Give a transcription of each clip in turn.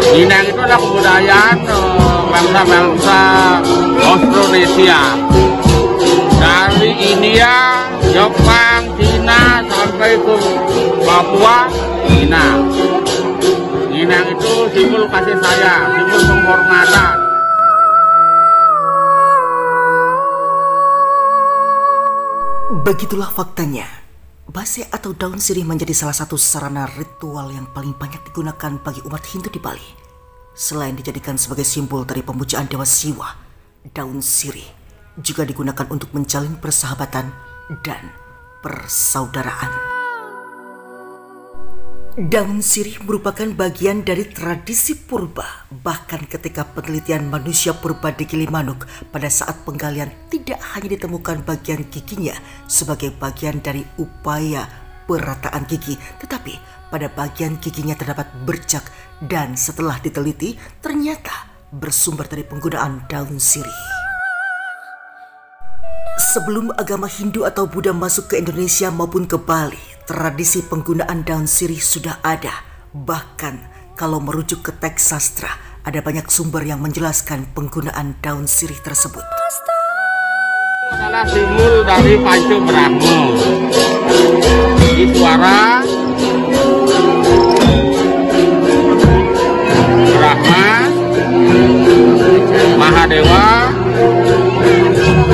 Minang itu adalah kebudayaan bangsa-bangsa Austronesia. Dari India, Jepang, Cina, sampai ke Papua, Minang. Minang itu simbol kasih sayang, simbol penghormatan. Begitulah faktanya. Base atau daun sirih menjadi salah satu sarana ritual yang paling banyak digunakan bagi umat Hindu di Bali. Selain dijadikan sebagai simbol dari pemujaan Dewa Siwa, daun sirih juga digunakan untuk menjalin persahabatan dan persaudaraan. Daun sirih merupakan bagian dari tradisi purba. Bahkan ketika penelitian manusia purba di Gilimanuk, pada saat penggalian tidak hanya ditemukan bagian giginya sebagai bagian dari upaya perataan gigi, tetapi pada bagian giginya terdapat bercak dan setelah diteliti ternyata bersumber dari penggunaan daun sirih. Sebelum agama Hindu atau Buddha masuk ke Indonesia maupun ke Bali, tradisi penggunaan daun sirih sudah ada. Bahkan kalau merujuk ke teks sastra, ada banyak sumber yang menjelaskan penggunaan daun sirih tersebut. Adalah simbol dari Panca Brahma. Iswara, Brahma, Mahadewa,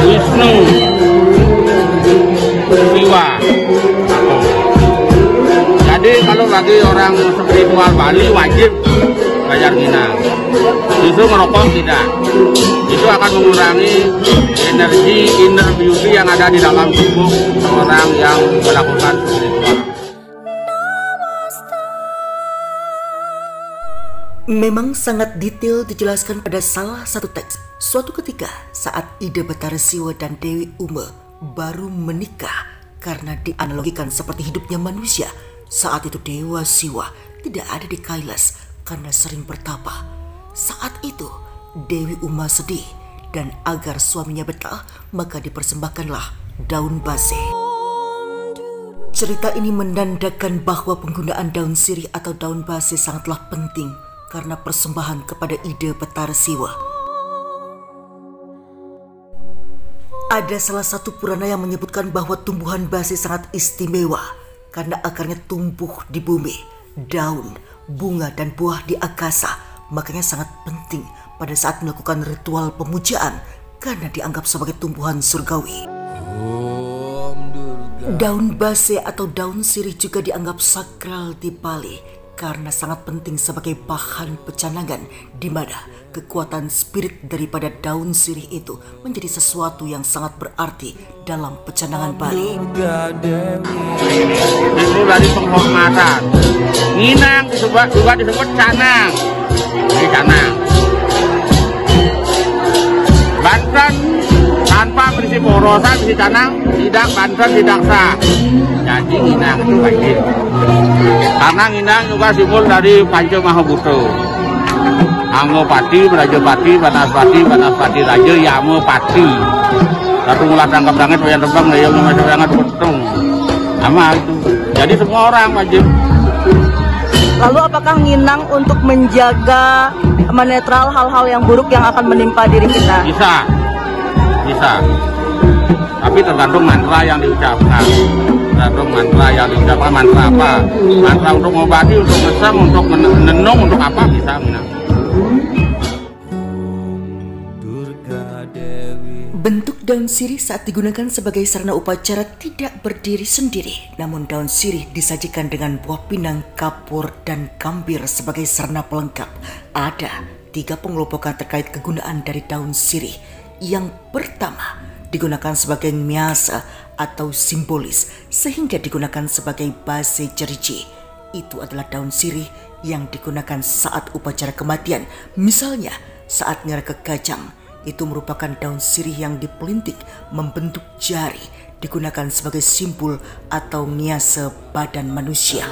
Wisnu, Siwa. Jadi kalau bagi orang spiritual Bali wajib bayar minang. Itu merokok tidak. Itu akan mengurangi energi inner beauty yang ada di dalam tubuh orang yang melakukan spiritual. Memang sangat detail dijelaskan pada salah satu teks. Suatu ketika saat Ida Betara Siwa dan Dewi Uma baru menikah, karena dianalogikan seperti hidupnya manusia, saat itu Dewa Siwa tidak ada di Kailas karena sering bertapa. Saat itu Dewi Uma sedih dan agar suaminya betah maka dipersembahkanlah daun base. Cerita ini menandakan bahwa penggunaan daun sirih atau daun base sangatlah penting karena persembahan kepada Ida Betara Siwa. Ada salah satu purana yang menyebutkan bahwa tumbuhan base sangat istimewa karena akarnya tumbuh di bumi, daun, bunga, dan buah di akasa. Makanya sangat penting pada saat melakukan ritual pemujaan karena dianggap sebagai tumbuhan surgawi. Daun base atau daun sirih juga dianggap sakral di Bali karena sangat penting sebagai bahan pecanangan, di mana kekuatan spirit daripada daun sirih itu menjadi sesuatu yang sangat berarti dalam pecanangan Bali. Itu dari penghormatan. Minang juga disebut canang. Ini canang. Banten tanpa prinsip porosan di canang tidak Banten tidak sah. Jadi Minang itu wajib. Karena Minang juga simbol dari Panca Mahabhuta. Anggopati, Brajapati, Banaspati, Raja, Yamapati. Satu ngulah tangkap langit, yang terbang, yang masuk yang betung. Sama itu. Jadi semua orang wajib. Lalu apakah Minang untuk menjaga menetral hal-hal yang buruk yang akan menimpa diri kita? Bisa. Tapi tergantung mantra yang diucapkan. Mantra apa? Mantra untuk mengobati, untuk ngesem, untuk menenung, untuk apa bisa Minang. Bentuk daun sirih saat digunakan sebagai sarana upacara tidak berdiri sendiri, namun daun sirih disajikan dengan buah pinang, kapur, dan gambir sebagai sarana pelengkap. Ada 3 pengelompokan terkait kegunaan dari daun sirih. Yang pertama, digunakan sebagai miasa atau simbolis, sehingga digunakan sebagai base jeriji. Itu adalah daun sirih yang digunakan saat upacara kematian, misalnya saat nyerah Kajang. Itu merupakan daun sirih yang dipelintik membentuk jari, digunakan sebagai simbol atau niase badan manusia.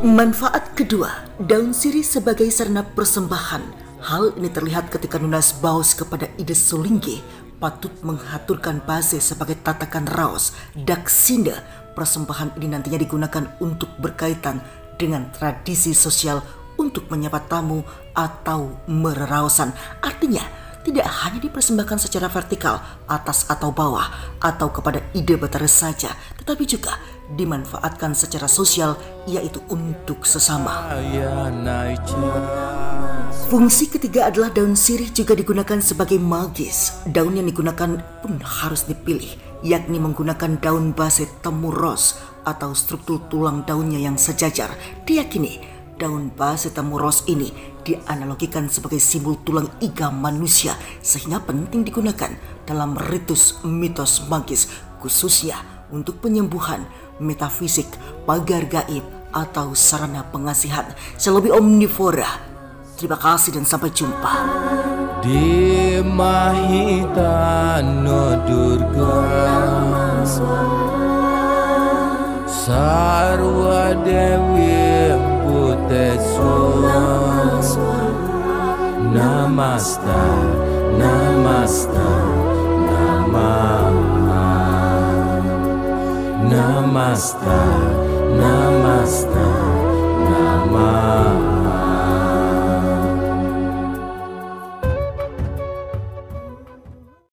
Manfaat kedua, daun sirih sebagai sarana persembahan. Hal ini terlihat ketika Nunas Baus kepada Ida Sulinggi patut menghaturkan base sebagai tatakan raos. Daksina, persembahan ini nantinya digunakan untuk berkaitan dengan tradisi sosial untuk menyapa tamu atau mererausan. Artinya, tidak hanya dipersembahkan secara vertikal, atas atau bawah, atau kepada ide betara saja, tetapi juga dimanfaatkan secara sosial, yaitu untuk sesama. Fungsi ketiga adalah daun sirih juga digunakan sebagai magis. Daun yang digunakan pun harus dipilih, yakni menggunakan daun base temuros atau struktur tulang daunnya yang sejajar. Diyakini daun base temuros ini dianalogikan sebagai simbol tulang iga manusia, sehingga penting digunakan dalam ritus mitos magis, khususnya untuk penyembuhan, metafisik, pagar gaib, atau sarana pengasihan. Selebih omnivora. Terima kasih dan sampai jumpa. Di Mahitano Durga Sarwa Dewi Bhuteswara Namasta Namasta Namasta Namasta Namasta